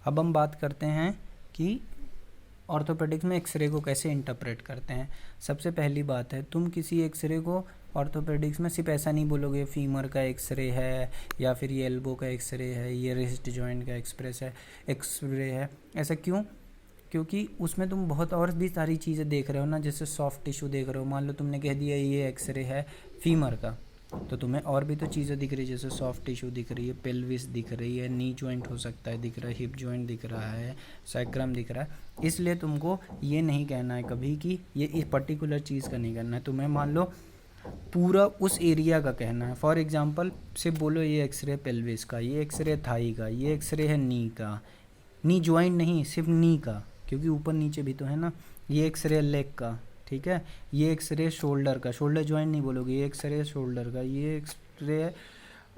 अब हम बात करते हैं कि ऑर्थोपेडिक्स में एक्सरे को कैसे इंटरप्रेट करते हैं। सबसे पहली बात है, तुम किसी एक्सरे को ऑर्थोपेडिक्स में सिर्फ ऐसा नहीं बोलोगे फीमर का एक्सरे है या फिर ये एल्बो का एक्सरे है, ये रिस्ट जॉइंट का एक्सरे है। ऐसा क्यों? क्योंकि उसमें तुम बहुत और भी सारी चीज़ें देख रहे हो ना, जैसे सॉफ्ट टिश्यू देख रहे हो। मान लो तुमने कह दिया ये एक्सरे है फीमर का, तो तुम्हें और भी तो चीज़ें दिख रही है, जैसे सॉफ्ट टिश्यू दिख रही है, पेल्विस दिख रही है, नी जॉइंट हो सकता है दिख रहा है, हिप जॉइंट दिख रहा है, सैक्रम दिख रहा है। इसलिए तुमको ये नहीं कहना है कभी कि ये इस पर्टिकुलर चीज़ का नहीं करना है, तुम्हें मान लो पूरा उस एरिया का कहना है। फॉर एग्जांपल सिर्फ बोलो ये एक्सरे पेल्विस का, ये एक्सरे थाई का, ये एक्सरे है नी का, नी जॉइंट नहीं सिर्फ नी का, क्योंकि ऊपर नीचे भी तो है ना। ये एक्सरे लेग का, ठीक है, ये एक्सरे शोल्डर का, शोल्डर जॉइंट नहीं बोलोगे, ये एक्सरे शोल्डर का, ये एक्सरे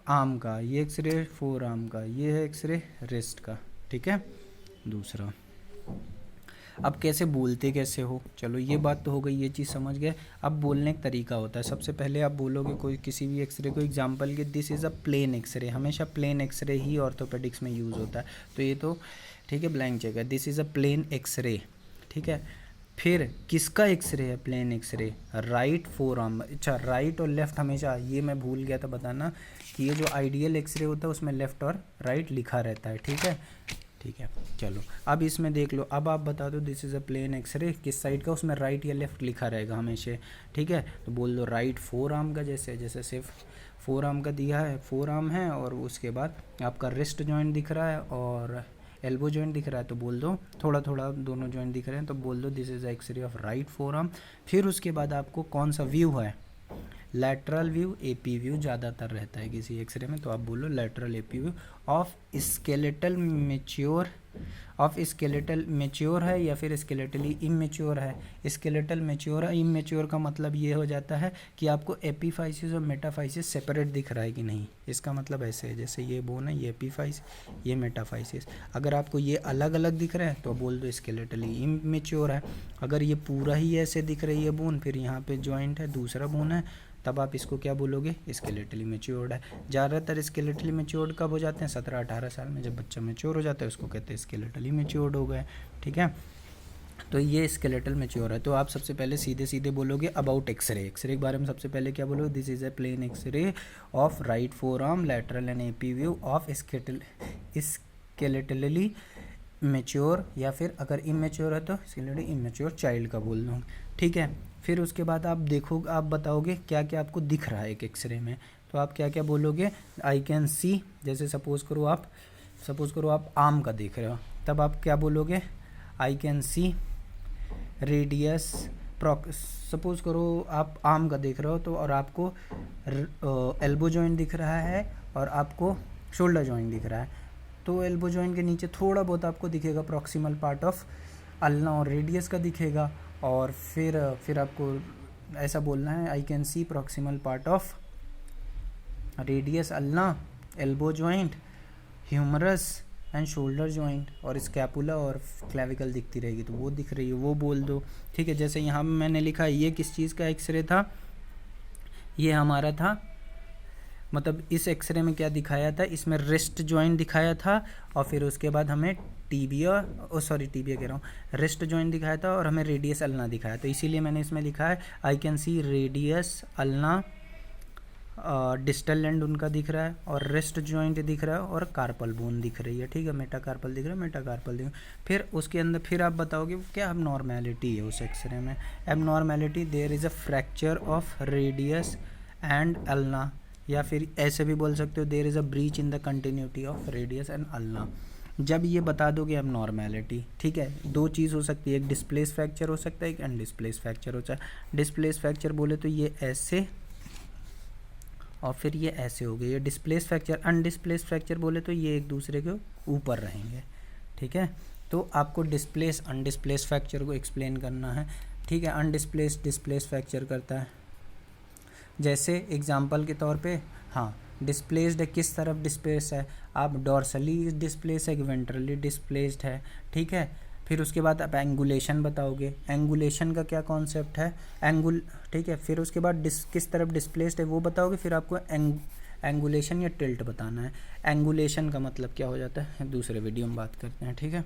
आर्म का, ये एक्सरे फोर आर्म का, ये है एक्सरे रिस्ट का, ठीक है। दूसरा, अब कैसे बोलते कैसे हो, चलो ये बात तो हो गई, ये चीज़ समझ गए। अब बोलने का तरीका होता है, सबसे पहले आप बोलोगे कोई किसी भी एक्सरे को एग्जांपल के, this is a plain x ray. हमेशा प्लेन एक्सरे ही ऑर्थोपेडिक्स में यूज़ होता है, तो ये तो ठीक है ब्लैंक जगह, this is a plain x ray, ठीक है। फिर किसका एक्सरे है plain x ray? Right forearm. अच्छा, राइट और लेफ्ट हमेशा, ये मैं भूल गया था बताना कि ये जो आइडियल एक्सरे होता है उसमें लेफ्ट और राइट लिखा रहता है, ठीक है। ठीक है, चलो अब इसमें देख लो। अब आप बता दो this is a plain x ray किस साइड का, उसमें राइट या लेफ्ट लिखा रहेगा हमेशा, ठीक है। तो बोल दो राइट फोर आर्म का, जैसे सिर्फ फोर आर्म का दिया है, फोर आर्म है, और उसके बाद आपका रिस्ट जॉइंट दिख रहा है और एल्बो जॉइंट दिख रहा है, तो बोल दो थोड़ा थोड़ा दोनों जॉइंट दिख रहे हैं, तो बोल दो this is x ray of right forearm. फिर उसके बाद आपको कौन सा व्यू है, लैटरल व्यू, एपी व्यू ज़्यादातर रहता है किसी एक्सरे में, तो आप बोलो lateral AP view of skeletal mature, of skeletal mature है या फिर स्केलेटली इमेच्योर है। स्केलेटल मैच्योर है, इमेच्योर का मतलब ये हो जाता है कि आपको एपीफाइसिस और मेटाफाइसिस सेपरेट दिख रहा है कि नहीं। इसका मतलब ऐसे है, जैसे ये बोन है, ये एपीफाइसिस, ये मेटाफाइसिस। अगर आपको ये अलग अलग दिख रहे हैं तो बोल दो स्केलेटली इमेच्योर है। अगर ये पूरा ही ऐसे दिख रही है बोन, फिर यहाँ पे जॉइंट है, दूसरा बोन है, तब आप इसको क्या बोलोगे, स्केलेटली मैच्योर्ड है। ज़्यादातर स्केलेटली मैच्योर्ड कब हो जाते हैं, 17-18 साल में, जब बच्चा मैच्योर हो जाता है उसको कहते हैं स्केलेटली मैच्योर्ड हो गए, ठीक है। तो ये स्केलेटल मैच्योर है। तो आप सबसे पहले सीधे सीधे बोलोगे अबाउट एक्सरे, एक्सरे के बारे में सबसे पहले क्या बोलोगे, this is a plain x ray of right forearm, lateral and AP view of skeletally mature, या फिर अगर इमेच्योर है तो स्केलेटली इमेच्योर चाइल्ड का बोल दूँगा, ठीक है। फिर उसके बाद आप देखो, आप बताओगे क्या क्या आपको दिख रहा है एक एक्सरे में, तो आप क्या क्या बोलोगे, आई कैन सी, जैसे सपोज़ करो आप आर्म का देख रहे हो, तब आप क्या बोलोगे, आई कैन सी रेडियस, सपोज़ करो आप आर्म का देख रहे हो तो, और आपको एल्बो जॉइंट दिख रहा है और आपको शोल्डर जॉइंट दिख रहा है, तो एल्बो जॉइंट के नीचे थोड़ा बहुत आपको दिखेगा प्रॉक्सिमल पार्ट ऑफ अल्ना और रेडियस का दिखेगा, और फिर आपको ऐसा बोलना है, I can see proximal part of radius ulna, elbow joint, humerus and shoulder joint, और स्कैपुला और क्लेविकल दिखती रहेगी, तो वो दिख रही है, वो बोल दो, ठीक है। जैसे यहाँ मैंने लिखा है, ये किस चीज़ का एक्सरे था, ये हमारा था, मतलब इस एक्सरे में क्या दिखाया था, इसमें रिस्ट जॉइंट दिखाया था, और फिर उसके बाद हमें टिबिया कह रहा हूँ, रिस्ट जॉइंट दिखाया था, और हमें रेडियस अल्ना दिखाया, तो इसीलिए मैंने इसमें लिखा है I can C radius ulna, distal end उनका दिख रहा है, और रिस्ट जॉइंट दिख रहा है, और कार्पल बोन दिख रही है, ठीक है, मेटाकार्पल दिख रहा है, मेटाकार्पल दिख रहा है। फिर उसके अंदर फिर आप बताओगे क्या एबनॉर्मेलिटी है उस एक्सरे में। Abnormality, there is a fracture of radius and ulna, या फिर ऐसे भी बोल सकते हो there is a breach in the continuity of radius and ulna. जब ये बता दोगे एबनॉर्मेलिटी, ठीक है, दो चीज़ हो सकती है, एक डिस्प्लेस फ्रैक्चर हो सकता है, एक अनडिस्प्लेस फ्रैक्चर होता है। डिस्प्लेस फ्रैक्चर बोले तो ये ऐसे और फिर ये ऐसे हो गए, ये डिस्प्लेस फ्रैक्चर। अनडिस्प्लेस फ्रैक्चर बोले तो ये एक दूसरे के ऊपर रहेंगे, ठीक है। तो आपको डिस्प्लेस अनडिस्प्लेस फ्रैक्चर को एक्सप्लेन करना है, ठीक है। अनडिस्प्लेस डिस्प्लेस फ्रैक्चर करता है, जैसे एग्जांपल के तौर पे, हाँ, डिस्प्लेस्ड है, किस तरफ डिस्प्लेस है, आप डॉर्सली डिस्प्लेस है कि वेंट्रली डिस्प्लेस्ड है, ठीक है। फिर उसके बाद आप एंगुलेशन बताओगे, एंगुलेशन का क्या कॉन्सेप्ट है, ठीक है। फिर उसके बाद किस तरफ डिस्प्लेस्ड है वो बताओगे, फिर आपको एंगुलेशन या टिल्ट बताना है। एंगुलेशन का मतलब क्या हो जाता है दूसरे वीडियो में बात करते हैं, ठीक है।